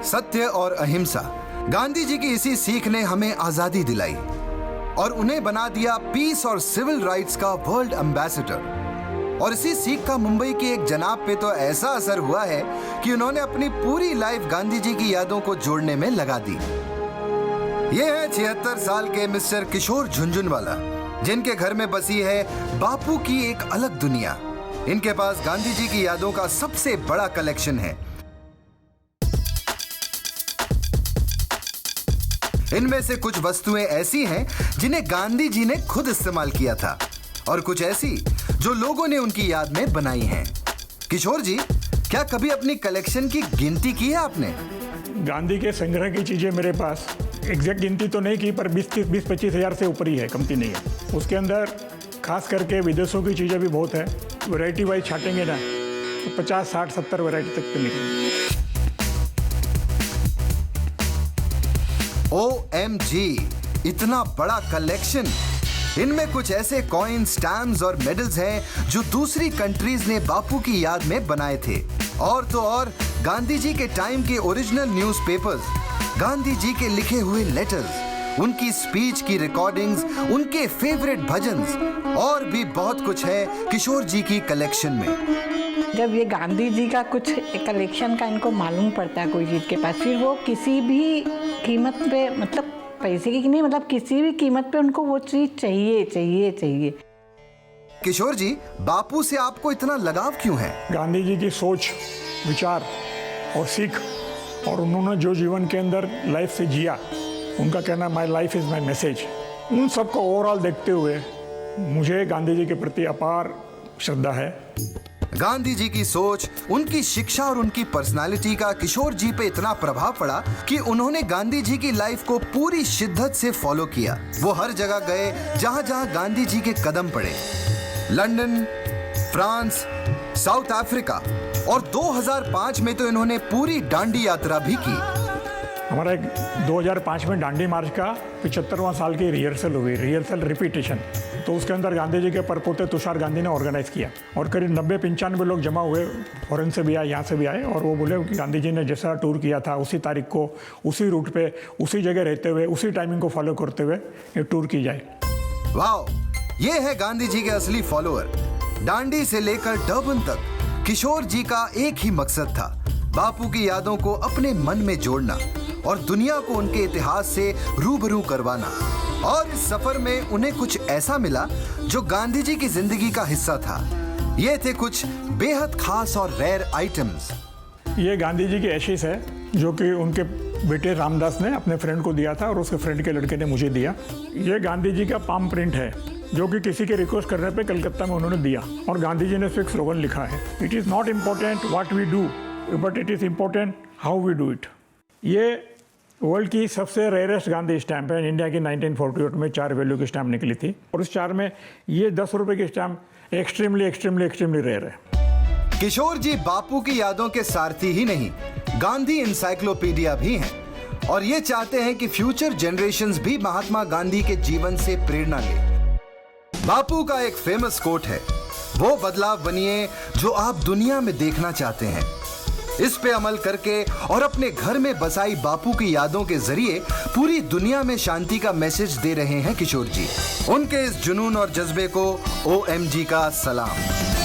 सत्य और अहिंसा, गांधी जी की इसी सीख ने हमें आजादी दिलाई और उन्हें बना दिया पीस और सिविल राइट्स का वर्ल्ड एम्बेसडर। और इसी सीख का मुंबई की एक जनाब पे तो ऐसा असर हुआ है कि उन्होंने अपनी पूरी लाइफ गांधी जी की यादों को जोड़ने में लगा दी। ये है 76 साल के मिस्टर किशोर झुनझुनवाला, जिनके घर में बसी है बापू की एक अलग दुनिया। इनके पास गांधी जी की यादों का सबसे बड़ा कलेक्शन है। इनमें से कुछ वस्तुएं ऐसी हैं जिन्हें गांधी जी ने खुद इस्तेमाल किया था और कुछ ऐसी जो लोगों ने उनकी याद में बनाई हैं। किशोर जी, क्या कभी अपनी कलेक्शन की गिनती की है आपने? गांधी के संग्रह की चीज़ें मेरे पास एग्जैक्ट गिनती तो नहीं की, पर 20-25 हज़ार से ऊपर ही है, कमती नहीं है। उसके अंदर खास करके विदेशों की चीज़ें भी बहुत है। वैरायटी वाइज छाटेंगे ना तो 50, 60, 70 वैरायटी तक तो निकलेंगे। OMG, इतना बड़ा कलेक्शन! इनमें कुछ ऐसे कॉइन, स्टैम्प्स और मेडल्स हैं जो दूसरी कंट्रीज ने बापू की याद में बनाए थे। और तो और गांधी जी के टाइम के ओरिजिनल न्यूज़पेपर्स, गांधी जी के लिखे हुए लेटर्स, उनकी स्पीच की रिकॉर्डिंग्स, उनके फेवरेट भजन्स और भी बहुत कुछ है किशोर जी की कलेक्शन में। जब ये गांधी जी का कुछ कलेक्शन का इनको मालूम पड़ता है कोई चीज़ के पास, फिर वो किसी भी कीमत पे, मतलब पैसे की नहीं, मतलब किसी भी कीमत पे उनको वो चीज़ चाहिए चाहिए चाहिए। किशोर जी, बापू से आपको इतना लगाव क्यों है? गांधी जी की सोच, विचार और सीख, और उन्होंने जो जीवन के अंदर लाइफ से जिया, उनका कहना my life is my message, उन सबको ओवरऑल देखते हुए मुझे गांधी जी के प्रति अपार श्रद्धा है। गांधी जी की सोच, उनकी शिक्षा और उनकी पर्सनालिटी का किशोर जी पे इतना प्रभाव पड़ा कि उन्होंने गांधी जी की लाइफ को पूरी शिद्दत से फॉलो किया। वो हर जगह गए जहां जहां गांधी जी के कदम पड़े। लंदन, फ्रांस, साउथ अफ्रीका और 2005 में तो इन्होंने पूरी दांडी यात्रा भी की। हमारा 2005 में दांडी मार्च का 75वां साल की रिहर्सल हुई, रिहर्सल रिपीटेशन। तो उसके अंदर गांधी जी के परपोते तुषार गांधी ने ऑर्गेनाइज किया और करीब 90-95 लोग जमा हुए, फॉरेन से भी आए, यहाँ से भी आए, और वो बोले कि गांधी जी ने जैसा टूर किया था उसी तारीख को, उसी रूट पे, उसी जगह रहते हुए, उसी टाइमिंग को फॉलो करते हुए ये टूर की जाए। वाह, ये है गांधी जी के असली फॉलोअर। दांडी से लेकर डर्बन तक किशोर जी का एक ही मकसद था, बापू की यादों को अपने मन में जोड़ना और दुनिया को उनके इतिहास से रूबरू करवाना। और इस सफर में उन्हें कुछ ऐसा मिला जो गांधी जी की जिंदगी का हिस्सा था। ये थे कुछ बेहद खास और रेयर आइटम्स। ये गांधी जी की एशेस है जो कि उनके बेटे रामदास ने अपने फ्रेंड को दिया था और उसके फ्रेंड के लड़के ने मुझे दिया। ये गांधी जी का पाम प्रिंट है जो कि किसी के रिक्वेस्ट करने पे कलकत्ता में उन्होंने दिया, और गांधी जी ने उसको एक स्लोगन लिखा है, it is not important what we do but it is important how we do it. ये वर्ल्ड की सबसे रेयरेस्ट गांधी स्टैम्प है। इंडिया की 1948 में 4 वैल्यू की स्टैम्प निकली थी और उस 4 में ये 10 रुपये की stamp extremely extremely extremely rare है। किशोर जी बापू की यादों के सारथी ही नहीं, गांधी इंसाइक्लोपीडिया भी हैं और ये चाहते हैं कि फ्यूचर जनरेशंस भी महात्मा गांधी के जीवन से प्रेरणा लें। बापू का एक फेमस कोट है, वो बदलाव बनिए जो आप दुनिया में देखना चाहते हैं। इस पे अमल करके और अपने घर में बसाई बापू की यादों के जरिए पूरी दुनिया में शांति का मैसेज दे रहे हैं किशोर जी। उनके इस जुनून और जज्बे को OMG का सलाम।